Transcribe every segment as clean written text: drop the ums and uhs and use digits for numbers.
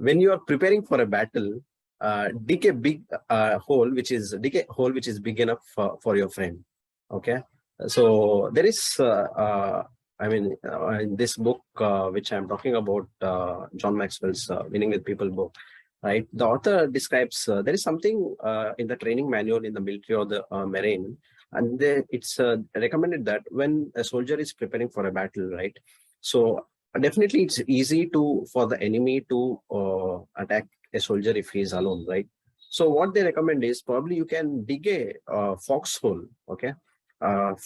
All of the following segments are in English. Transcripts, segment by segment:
when you are preparing for a battle, dig a big hole, dig a hole which is big enough for your friend. Okay, so there is, in this book which I'm talking about, John Maxwell's Winning with People book, right? The author describes there is something in the training manual in the military or the marine, and it's recommended that when a soldier is preparing for a battle, right? So definitely it's easy for the enemy to attack a soldier if he is alone, right? So what they recommend is probably you can dig a foxhole, okay?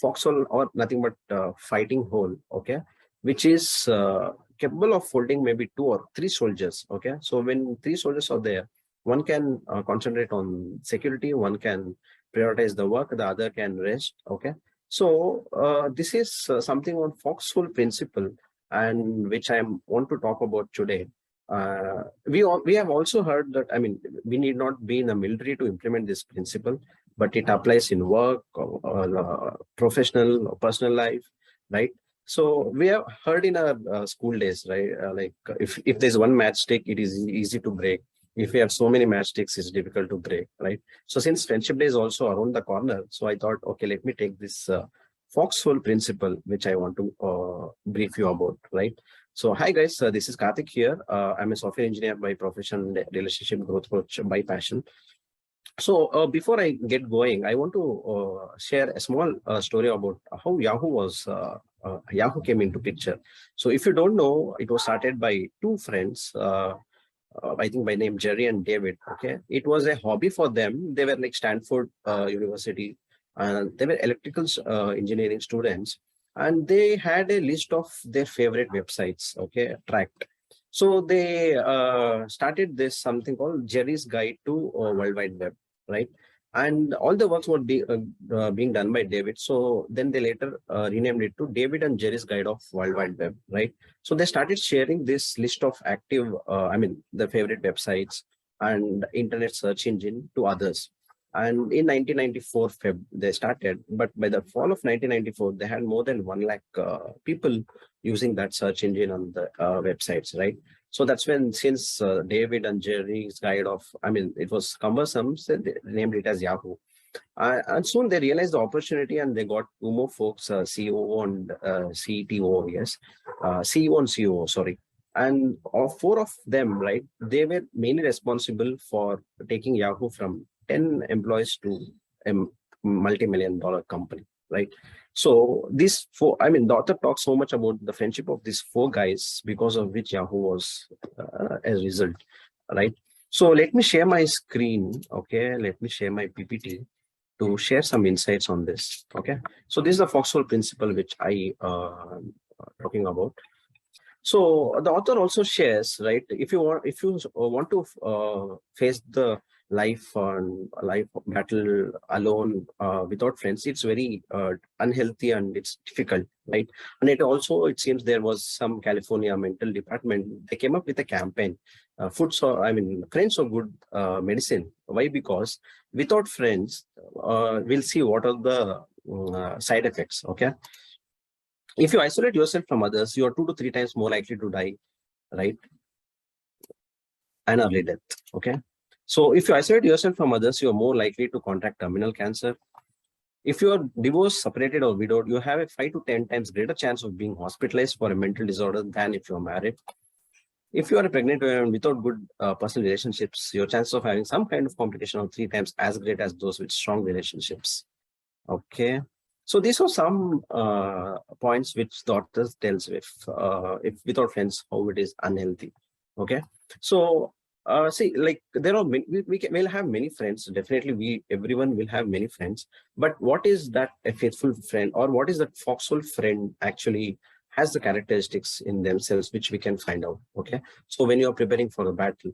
Foxhole or nothing but fighting hole, okay? Which is capable of holding maybe 2 or 3 soldiers, okay? So when 3 soldiers are there, one can concentrate on security, one can prioritize the work, the other can rest, okay? So this is something on foxhole principle, and which I want to talk about today. We have also heard that, I mean, we need not be in the military to implement this principle, but it applies in work, or professional or personal life, right? So we have heard in our school days, right? Like if there's one matchstick, it is easy to break. If we have so many matchsticks, it's difficult to break, right? So since Friendship Day is also around the corner, so I thought, okay, let me take this foxhole principle, which I want to brief you about, right? So hi guys, this is Karthik here. I'm a software engineer by profession, relationship growth coach by passion. So before I get going, I want to share a small story about how Yahoo came into picture. So if you don't know, it was started by 2 friends, I think by name Jerry and David. Okay, it was a hobby for them. They were like Stanford University, and they were electrical engineering students, and they had a list of their favorite websites. Okay, tracked. So they started this something called Jerry's Guide to World Wide Web, right? And all the works were being done by David. So then they later renamed it to David and Jerry's Guide of World Wide Web, right? So they started sharing this list of active, the favorite websites and internet search engine to others. And in 1994, they started, but by the fall of 1994, they had more than 1 lakh people using that search engine on the websites, right? So that's when, since David and Jerry's guide of, it was cumbersome, so they named it as Yahoo. And soon they realized the opportunity, and they got 2 more folks, CEO and CTO, yes, CEO and COO, sorry. And of 4 of them, right, they were mainly responsible for taking Yahoo from 10 employees to a multi-million-dollar company, right? So these 4, the author talks so much about the friendship of these 4 guys, because of which Yahoo was as a result, right? So let me share my screen, okay? Let me share my PPT to share some insights on this, okay? So this is the Foxhole Principle, which I talking about. So the author also shares, right? If you want to face the life battle alone without friends, it's very unhealthy and it's difficult, right? And it seems there was some California mental department, they came up with a campaign, friends are good medicine. Why? Because without friends, we'll see what are the side effects, okay? If you isolate yourself from others, you are 2 to 3 times more likely to die, right? An early death, okay? So if you isolate yourself from others, you are more likely to contract terminal cancer. If you are divorced, separated, or widowed, you have a 5 to 10 times greater chance of being hospitalized for a mental disorder than if you are married. If you are a pregnant woman without good personal relationships, your chances of having some kind of complication are 3 times as great as those with strong relationships. Okay. So these are some points which the author tells with, if without friends, how it is unhealthy. Okay. So see, like there are many, we'll have many friends. Definitely, everyone will have many friends. But what is that a faithful friend, or what is that foxhole friend actually has the characteristics in themselves, which we can find out. Okay. So when you are preparing for a battle,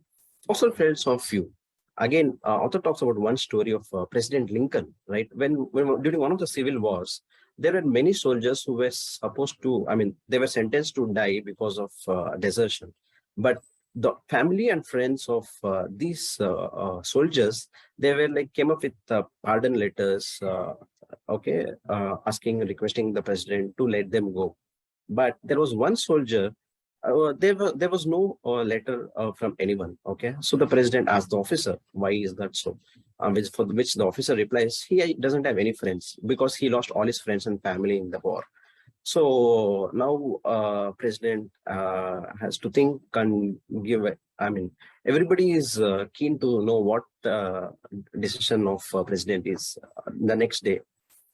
foxhole friends are few. Again, author talks about one story of President Lincoln, right? When during one of the civil wars, there were many soldiers who were supposed to, they were sentenced to die because of desertion. But the family and friends of these soldiers, they were like came up with pardon letters, requesting the president to let them go. But there was one soldier There was no letter from anyone. Okay, so the president asked the officer, "Why is that so?" Which the officer replies, "He doesn't have any friends because he lost all his friends and family in the war." So now president has to think and give. I mean, everybody is keen to know what decision of president is the next day.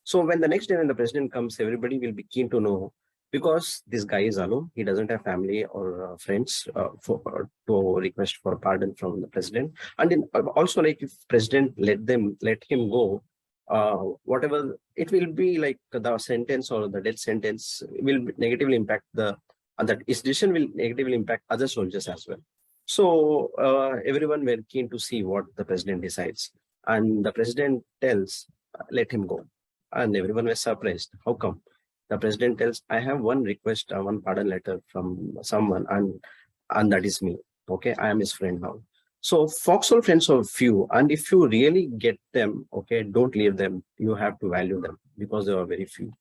So when the next day when the president comes, everybody will be keen to know, because this guy is alone. He doesn't have family or friends to request for pardon from the president. And then also, like, if president let him go, whatever it will be, like the sentence or the death sentence will negatively impact that his decision will negatively impact other soldiers as well. So everyone were keen to see what the president decides, and the president tells, let him go. And everyone was surprised. How come? The president tells, I have one request, one pardon letter from someone, and that is me. Okay, I am his friend now. So foxhole friends are few, and if you really get them, okay, don't leave them. You have to value them because they are very few,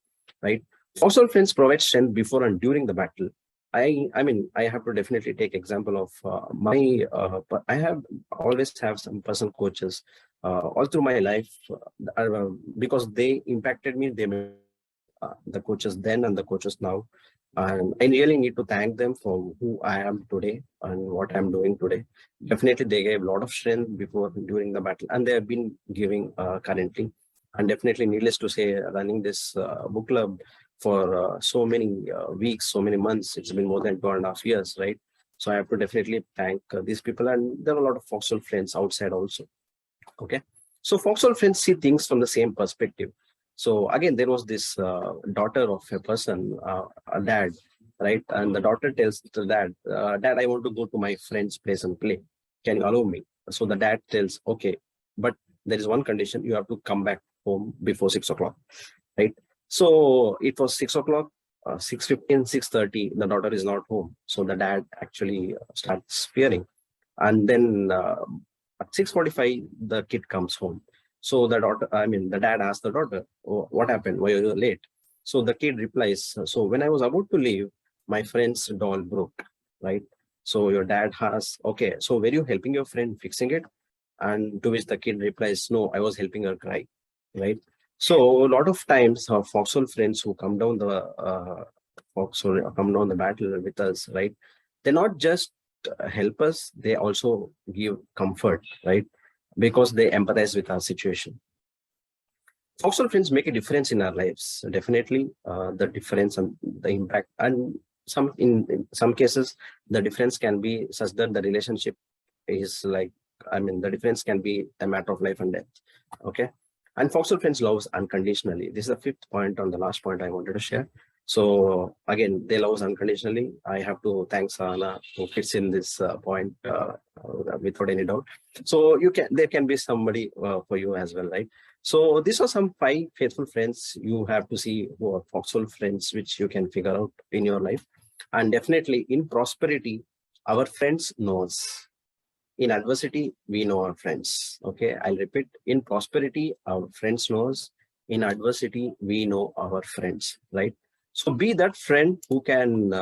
right? Foxhole friends provide strength before and during the battle. I mean, I have to definitely take example of I have always have some personal coaches all through my life, because they impacted me. They the coaches then and the coaches now. And I really need to thank them for who I am today and what I'm doing today. Definitely, they gave a lot of strength before, during the battle, and they have been giving currently. And definitely, needless to say, running this book club for so many weeks, so many months, it's been more than 2.5 years, right? So I have to definitely thank these people. And there are a lot of foxhole friends outside also. Okay. So foxhole friends see things from the same perspective. So again, there was this daughter of a person, a dad, right? And the daughter tells the dad, Dad, I want to go to my friend's place and play. Can you allow me? So the dad tells, okay, but there is one condition. You have to come back home before 6 o'clock, right? So it was 6 o'clock, 6:15, 6:30, the daughter is not home. So the dad actually starts fearing. And then at 6:45, the kid comes home. So the dad asks the daughter, "Oh, what happened? Why are you late?" So the kid replies, so when I was about to leave, my friend's doll broke, right? So your dad asks, okay, so were you helping your friend fixing it? And to which the kid replies, no, I was helping her cry, right? So a lot of times, our foxhole friends who come down the battle with us, right? They're not just help us, they also give comfort, right? Because they empathize with our situation. Foxhole friends make a difference in our lives. Definitely, the difference and the impact, and in some cases, the difference can be such that the relationship is like, I mean, the difference can be a matter of life and death. Okay. And foxhole friends loves unconditionally. This is the fifth point on the last point I wanted to share. So again, they love us unconditionally. I have to thank Sana who fits in this point without any doubt. So there can be somebody for you as well, right? So these are some 5 faithful friends you have to see who are foxhole friends, which you can figure out in your life. And definitely in prosperity, our friends know us. In adversity, we know our friends. Okay, I'll repeat. In prosperity, our friends know us. In adversity, we know our friends, right? So be that friend who can,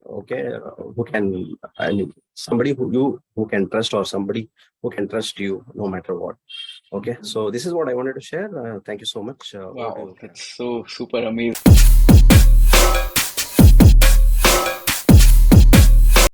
who can, I mean, somebody who can trust, or somebody who can trust you no matter what. Okay, so this is what I wanted to share. Thank you so much. Wow, that's so super amazing.